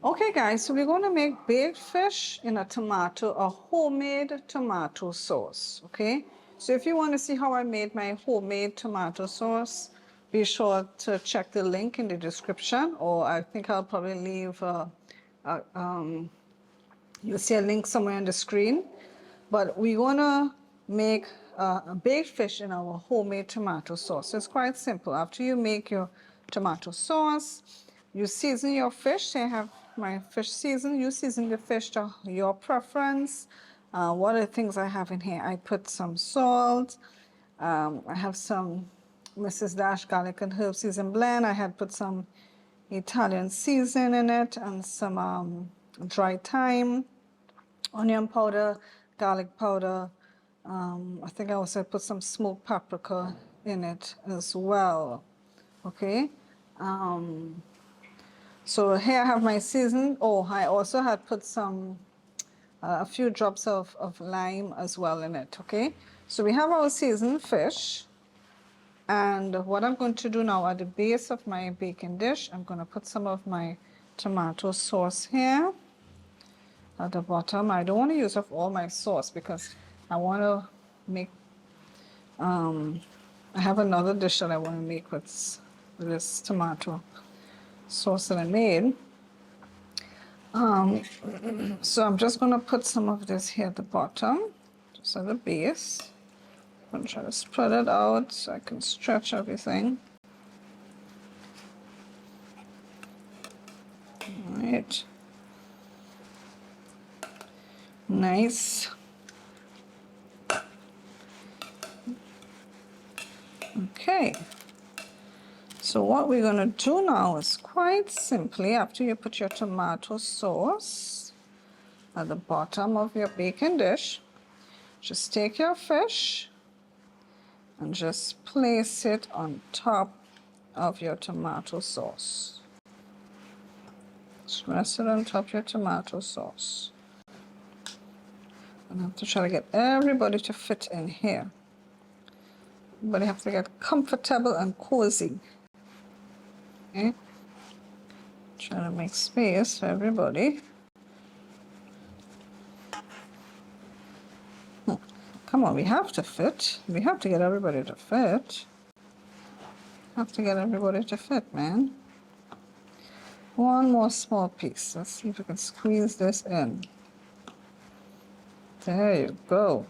Okay guys, so we're going to make baked fish in a homemade tomato sauce, okay? So if you want to see how I made my homemade tomato sauce, be sure to check the link in the description, or I think I'll probably leave, you'll see a link somewhere on the screen. But we're going to make a baked fish in our homemade tomato sauce. So it's quite simple. After you make your tomato sauce, you season your fish. I have my fish seasoned. You season the fish to your preference. What are the things I have in here? I put some salt. I have some Mrs. Dash garlic and herb season blend. I had put some Italian seasoning in it and some dry thyme, onion powder, garlic powder. I think I also put some smoked paprika in it as well. Okay. So here I have my season. Oh, I also had put some, a few drops of lime as well in it. Okay. So we have our seasoned fish. And what I'm going to do now at the base of my baking dish, I'm going to put some of my tomato sauce here at the bottom. I don't want to use up all my sauce because I want to make, I have another dish that I want to make with this tomato sauce that I made. So I'm just going to put some of this here at the bottom, just at the base. I'm going to try to spread it out so I can stretch everything. All right. Nice. Okay. So what we're going to do now is quite simply, after you put your tomato sauce at the bottom of your baking dish, just take your fish and just place it on top of your tomato sauce. Just rest it on top of your tomato sauce. And I have to try to get everybody to fit in here. Everybody have to get comfortable and cozy. Okay? Try to make space for everybody. Come on, we have to fit. We have to get everybody to fit. Have to get everybody to fit, man. One more small piece. Let's see if we can squeeze this in. There you go.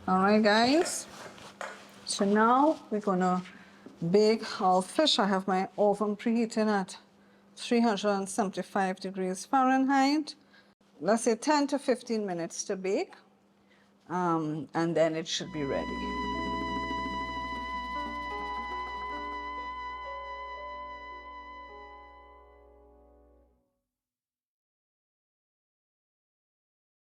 All right, guys. So now we're gonna bake our fish. I have my oven preheating at 375 degrees Fahrenheit. Let's say 10 to 15 minutes to bake. And then it should be ready.